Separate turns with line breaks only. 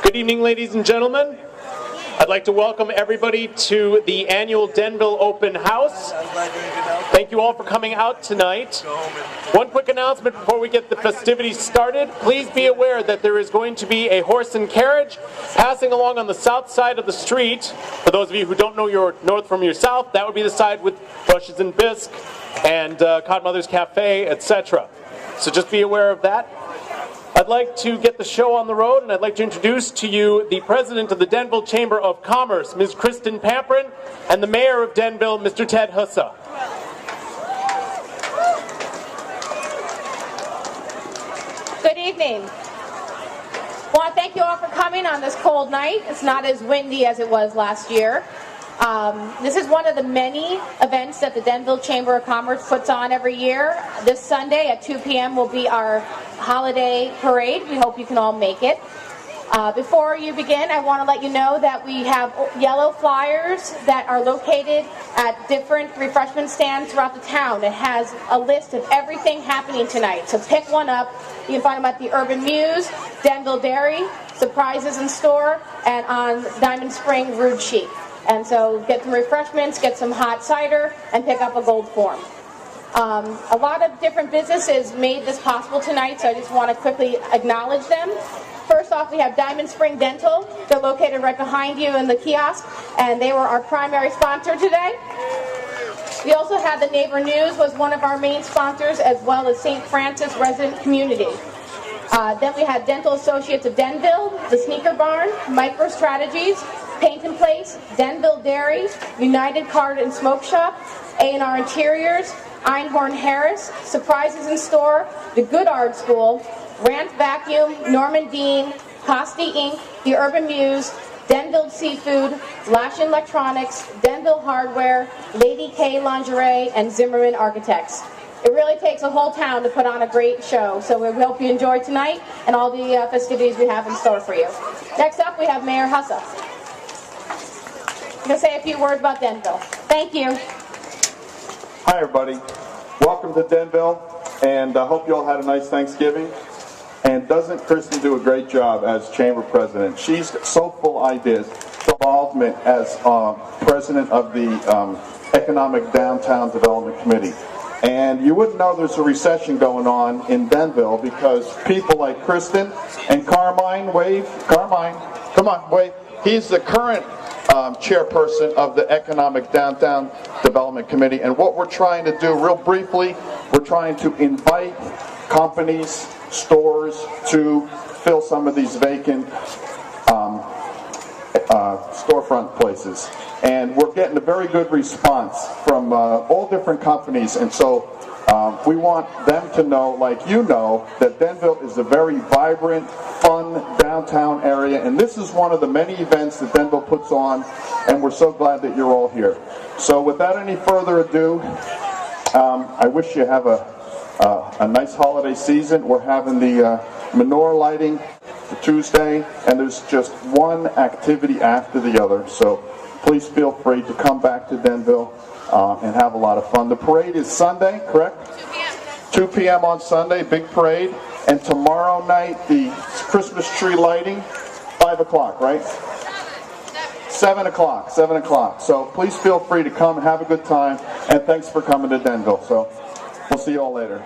Good evening, ladies and gentlemen. I'd like to welcome everybody to the annual Denville Open House. Thank you all for coming out tonight. One quick announcement before we get the festivities started. Please be aware that there is going to be a horse and carriage passing along on the south side of the street. For those of you who don't know your north from your south, that would be the side with Bushes and Bisque and Codmother's Cafe, etc. So just be aware of that. I'd like to get the show on the road, and I'd like to introduce to you the president of the Denville Chamber of Commerce, Ms. Kristen Pamprin, and the mayor of Denville, Mr. Ted Hussa.
Good evening. I want to thank you all for coming on this cold night. It's not as windy as it was last year. This is one of the many events that the Denville Chamber of Commerce puts on every year. This Sunday at 2 p.m. will be our holiday parade. We hope you can all make it. Before you begin, I want to let you know that we have yellow flyers that are located at different refreshment stands throughout the town. It has a list of everything happening tonight, so pick one up. You can find them at the Urban Muse, Denville Dairy, Surprises in Store, and on Diamond Spring Rude Chic. And so get some refreshments, get some hot cider, and pick up a gold form. A lot of different businesses made this possible tonight, so I just want to quickly acknowledge them. First off, we have Diamond Spring Dental. They're located right behind you in the kiosk, and they were our primary sponsor today. We also had the Neighbor News was one of our main sponsors, as well as St. Francis Resident Community. Then we had Dental Associates of Denville, the Sneaker Barn, Micro Strategies, Paint and Place, Denville Dairy, United Card and Smoke Shop, A&R Interiors, Einhorn Harris, Surprises in Store, The Good Art School, Rant Vacuum, Norman Dean, Costi Inc., The Urban Muse, Denville Seafood, Lash Electronics, Denville Hardware, Lady K Lingerie, and Zimmerman Architects. It really takes a whole town to put on a great show, so we hope you enjoy tonight and all the festivities we have in store for you. Next up, we have Mayor Hussa. I'm going to say a few words about Denville. Thank you.
Hi, everybody. Welcome to Denville, and I hope you all had a nice Thanksgiving. And doesn't Kristen do a great job as Chamber President? She's so full of ideas, involvement as President of the Economic Downtown Development Committee. And you wouldn't know there's a recession going on in Denville because people like Kristen and Carmine, wave, Carmine, come on, wave. He's the current chairperson of the Economic Downtown Development Committee. And what we're trying to do, real briefly, we're trying to invite companies, stores to fill some of these vacant storefront places. And we're getting a very good response from all different companies. And so we want them to know, like you know, that Denville is a very vibrant, fun downtown area. And this is one of the many events that Denville puts on. And we're so glad that you're all here. So without any further ado, I wish you have a nice holiday season. We're having the menorah lighting for Tuesday, and there's just one activity after the other. So please feel free to come back to Denville and have a lot of fun. The parade is Sunday, correct? 2 p.m. on Sunday, big parade. And tomorrow night, the Christmas tree lighting, 5 o'clock, right? 7 o'clock, 7 o'clock. So please feel free to come, have a good time, and thanks for coming to Denville. So we'll see you all later.